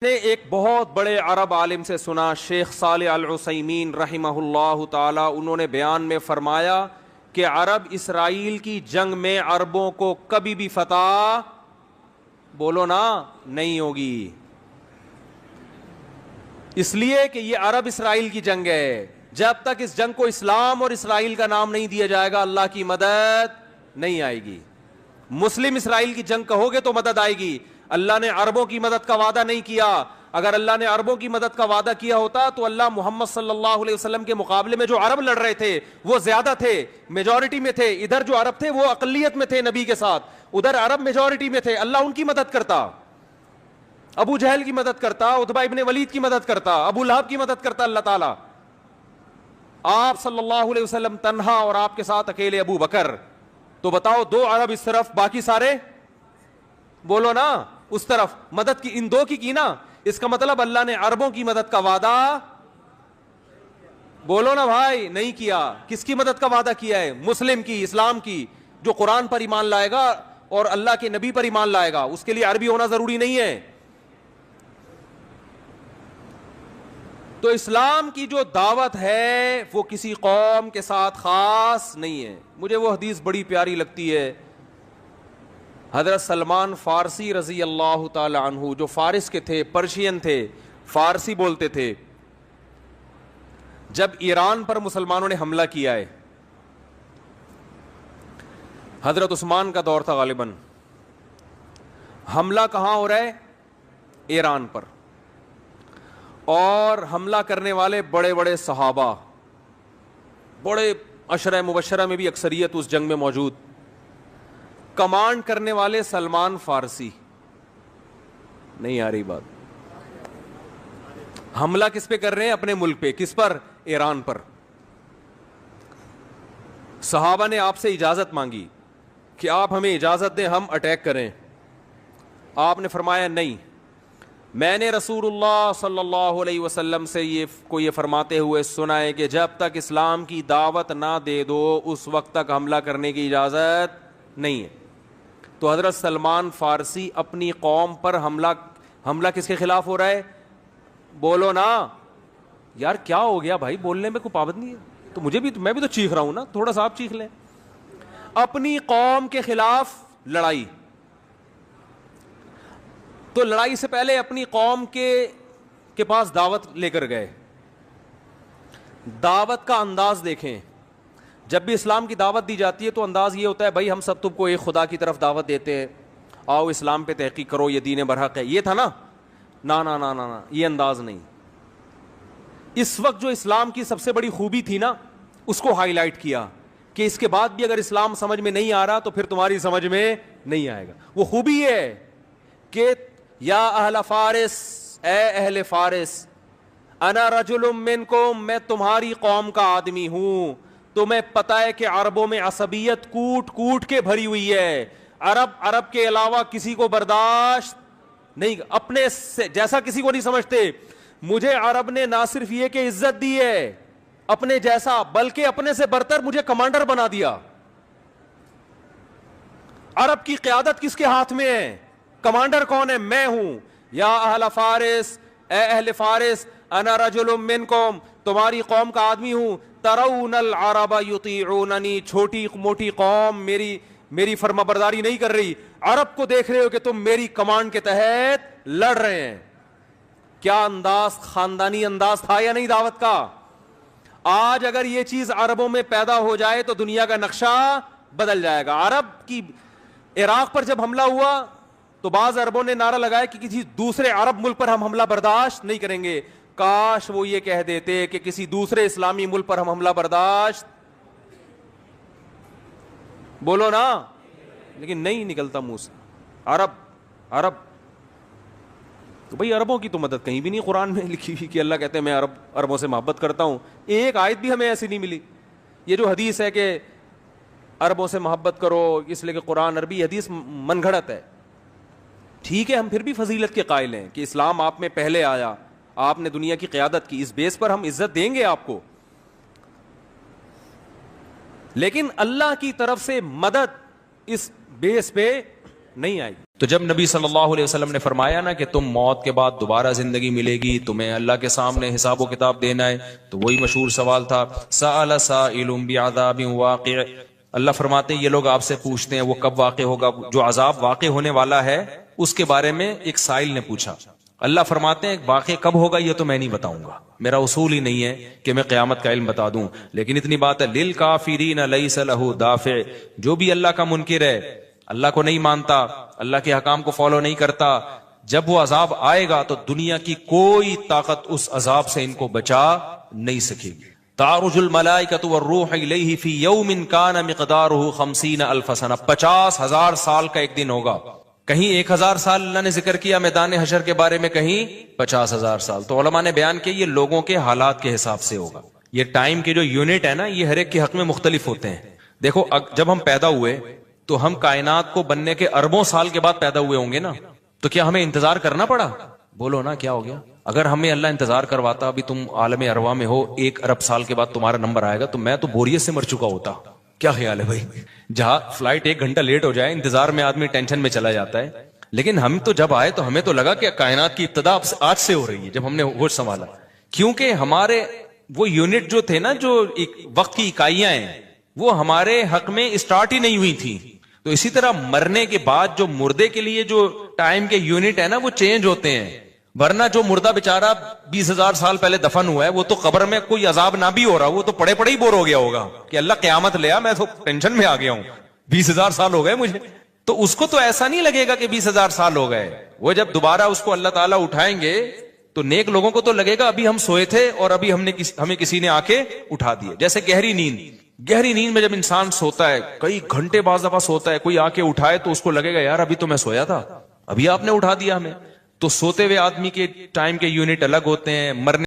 نے ایک بہت بڑے عرب عالم سے سنا، شیخ صالح العثیمین رحمہ اللہ تعالی، انہوں نے بیان میں فرمایا کہ عرب اسرائیل کی جنگ میں عربوں کو کبھی بھی فتح، بولو نا، نہیں ہوگی، اس لیے کہ یہ عرب اسرائیل کی جنگ ہے۔ جب تک اس جنگ کو اسلام اور اسرائیل کا نام نہیں دیا جائے گا، اللہ کی مدد نہیں آئے گی۔ مسلم اسرائیل کی جنگ کہو گے تو مدد آئے گی۔ اللہ نے عربوں کی مدد کا وعدہ نہیں کیا۔ اگر اللہ نے عربوں کی مدد کا وعدہ کیا ہوتا تو اللہ محمد صلی اللہ علیہ وسلم کے مقابلے میں جو عرب لڑ رہے تھے وہ زیادہ تھے، میجورٹی میں تھے۔ ادھر جو عرب تھے وہ اقلیت میں تھے نبی کے ساتھ، ادھر عرب میجورٹی میں تھے۔ اللہ ان کی مدد کرتا، ابو جہل کی مدد کرتا، عتبہ ابن ولید کی مدد کرتا، ابو لہب کی مدد کرتا اللہ تعالیٰ۔ آپ صلی اللہ علیہ وسلم تنہا اور آپ کے ساتھ اکیلے ابو بکر، تو بتاؤ دو عرب اس طرف، باقی سارے بولو نا اس طرف، مدد کی ان دو کی نا۔ اس کا مطلب اللہ نے عربوں کی مدد کا وعدہ، بولو نا بھائی، نہیں کیا۔ کس کی مدد کا وعدہ کیا ہے؟ مسلم کی، اسلام کی، جو قرآن پر ایمان لائے گا اور اللہ کے نبی پر ایمان لائے گا، اس کے لیے عربی ہونا ضروری نہیں ہے۔ تو اسلام کی جو دعوت ہے وہ کسی قوم کے ساتھ خاص نہیں ہے۔ مجھے وہ حدیث بڑی پیاری لگتی ہے، حضرت سلمان فارسی رضی اللہ تعالی عنہ، جو فارس کے تھے، پرشین تھے، فارسی بولتے تھے، جب ایران پر مسلمانوں نے حملہ کیا ہے، حضرت عثمان کا دور تھا غالباً، حملہ کہاں ہو رہا ہے؟ ایران پر، اور حملہ کرنے والے بڑے بڑے صحابہ، بڑے عشرہ مبشرہ میں بھی اکثریت اس جنگ میں موجود، کمانڈ کرنے والے سلمان فارسی۔ نہیں آ رہی بات؟ حملہ کس پہ کر رہے ہیں؟ اپنے ملک پہ۔ کس پر؟ ایران پر۔ صحابہ نے آپ سے اجازت مانگی کہ آپ ہمیں اجازت دیں ہم اٹیک کریں۔ آپ نے فرمایا نہیں، میں نے رسول اللہ صلی اللہ علیہ وسلم سے یہ فرماتے ہوئے سنا ہے کہ جب تک اسلام کی دعوت نہ دے دو اس وقت تک حملہ کرنے کی اجازت نہیں ہے۔ تو حضرت سلمان فارسی اپنی قوم پر حملہ کس کے خلاف ہو رہا ہے؟ بولو نا یار، کیا ہو گیا بھائی؟ بولنے میں کوئی پابندی ہے؟ تو میں بھی تو چیخ رہا ہوں نا، تھوڑا سا آپ چیخ لیں۔ اپنی قوم کے خلاف لڑائی، تو لڑائی سے پہلے اپنی قوم کے پاس دعوت لے کر گئے۔ دعوت کا انداز دیکھیں، جب بھی اسلام کی دعوت دی جاتی ہے تو انداز یہ ہوتا ہے بھائی ہم سب تم کو ایک خدا کی طرف دعوت دیتے ہیں، آؤ اسلام پہ تحقیق کرو، یہ دین برحق ہے، یہ تھا نا؟ نا نا نا نا نا، یہ انداز نہیں۔ اس وقت جو اسلام کی سب سے بڑی خوبی تھی نا، اس کو ہائی لائٹ کیا کہ اس کے بعد بھی اگر اسلام سمجھ میں نہیں آ رہا تو پھر تمہاری سمجھ میں نہیں آئے گا۔ وہ خوبی یہ ہے کہ یا اہل فارس، اے اہل فارس، انا رجل منکم، میں تمہاری قوم کا آدمی ہوں۔ تمہیں پتہ ہے کہ عربوں میں عصبیت کوٹ کوٹ کے بھری ہوئی ہے، عرب کے علاوہ کسی کو برداشت نہیں، اپنے سے جیسا کسی کو نہیں سمجھتے۔ مجھے عرب نے نہ صرف یہ کہ عزت دی ہے اپنے جیسا، بلکہ اپنے سے برتر مجھے کمانڈر بنا دیا۔ عرب کی قیادت کس کے ہاتھ میں ہے؟ کمانڈر کون ہے؟ میں ہوں۔ یا اہل فارس، اے اہل فارس، انا رجل منکم، تمہاری قوم کا آدمی ہوں۔ ترون العرب یطیعوننی، چھوٹی موٹی قوم میری فرما برداری نہیں کر رہی، عرب کو دیکھ رہے ہو کہ تم میری کمانڈ کے تحت لڑ رہے ہیں۔ کیا انداز، خاندانی انداز تھا یا نہیں دعوت کا؟ آج اگر یہ چیز عربوں میں پیدا ہو جائے تو دنیا کا نقشہ بدل جائے گا۔ عرب کی عراق پر جب حملہ ہوا تو بعض عربوں نے نعرہ لگایا کہ کسی دوسرے عرب ملک پر ہم حملہ برداشت نہیں کریں گے۔ کاش وہ یہ کہہ دیتے کہ کسی دوسرے اسلامی ملک پر ہم حملہ برداشت، بولو نا، لیکن نہیں نکلتا منہ سے۔ عرب تو بھئی عربوں کی تو مدد کہیں بھی نہیں قرآن میں لکھی ہوئی کہ اللہ کہتے ہیں میں عربوں سے محبت کرتا ہوں۔ ایک آیت بھی ہمیں ایسی نہیں ملی۔ یہ جو حدیث ہے کہ عربوں سے محبت کرو اس لیے کہ قرآن عربی، حدیث من گھڑت ہے۔ ٹھیک ہے، ہم پھر بھی فضیلت کے قائل ہیں کہ اسلام آپ میں پہلے آیا، آپ نے دنیا کی قیادت کی، اس بیس پر ہم عزت دیں گے آپ کو، لیکن اللہ کی طرف سے مدد اس بیس پہ نہیں آئی۔ تو جب نبی صلی اللہ علیہ وسلم نے فرمایا نا کہ تم موت کے بعد دوبارہ زندگی ملے گی، تمہیں اللہ کے سامنے حساب و کتاب دینا ہے، تو وہی مشہور سوال تھا، سأل سائل بعذاب واقع۔ اللہ فرماتے ہیں یہ لوگ آپ سے پوچھتے ہیں وہ کب واقع ہوگا، جو عذاب واقع ہونے والا ہے اس کے بارے میں ایک سائل نے پوچھا۔ اللہ فرماتے ہیں واقع کب ہوگا یہ تو میں نہیں بتاؤں گا، میرا اصول ہی نہیں ہے کہ میں قیامت کا علم بتا دوں، لیکن اتنی بات ہے للکافرین لیس لہ دافع، جو بھی اللہ کا منکر ہے، اللہ کو نہیں مانتا، اللہ کے حکام کو فالو نہیں کرتا، جب وہ عذاب آئے گا تو دنیا کی کوئی طاقت اس عذاب سے ان کو بچا نہیں سکے گی۔ تعرج الملائکۃ والروح الیہ فی یوم کان مقدارہ 50,000 سنہ، 50,000 سال کا ایک دن ہوگا۔ کہیں 1,000 سال اللہ نے ذکر کیا میدان حشر کے بارے میں، کہیں 50,000 سال۔ تو علماء نے بیان کیا یہ لوگوں کے حالات کے حساب سے ہوگا، یہ ٹائم کے جو یونٹ ہے نا یہ ہر ایک کے حق میں مختلف ہوتے ہیں۔ دیکھو جب ہم پیدا ہوئے تو ہم کائنات کو بننے کے اربوں سال کے بعد پیدا ہوئے ہوں گے نا، تو کیا ہمیں انتظار کرنا پڑا؟ بولو نا کیا ہو گیا؟ اگر ہمیں اللہ انتظار کرواتا، ابھی تم عالم ارواح میں ہو، 1 ارب سال کے بعد تمہارا نمبر آئے گا، تو میں تو بوریت سے مر چکا ہوتا۔ کیا خیال ہے بھائی؟ جہاں فلائٹ 1 گھنٹہ لیٹ ہو جائے انتظار میں آدمی ٹینشن میں چلا جاتا ہے، لیکن ہم تو جب آئے تو ہمیں تو لگا کہ کائنات کی ابتدا آج سے ہو رہی ہے جب ہم نے ہوش سنبھالا، کیونکہ ہمارے وہ یونٹ جو تھے نا، جو ایک وقت کی اکائیاں ہیں، وہ ہمارے حق میں اسٹارٹ ہی نہیں ہوئی تھی۔ تو اسی طرح مرنے کے بعد جو مردے کے لیے جو ٹائم کے یونٹ ہے نا وہ چینج ہوتے ہیں، ورنہ جو مردہ بیچارہ 20,000 سال پہلے دفن ہوا ہے وہ تو قبر میں کوئی عذاب نہ بھی ہو رہا، وہ تو پڑے پڑے ہی بور ہو گیا ہوگا کہ اللہ قیامت لیا، میں تو ٹینشن میں آ گیا ہوں، 20,000 سال ہو گئے مجھے۔ تو اس کو تو ایسا نہیں لگے گا کہ 20,000 سال ہو گئے، وہ جب دوبارہ اس کو اللہ تعالیٰ اٹھائیں گے تو نیک لوگوں کو تو لگے گا ابھی ہم سوئے تھے اور ابھی ہمیں کسی نے آ کے اٹھا دیے۔ جیسے گہری نیند میں جب انسان سوتا ہے کئی گھنٹے بعض دفعہ سوتا ہے، کوئی آ کے اٹھائے تو اس کو لگے گا یار ابھی تو میں سویا تھا، ابھی آپ نے اٹھا دیا ہمیں۔ تو سوتے ہوئے آدمی کے ٹائم کے یونٹ الگ ہوتے ہیں، مرنے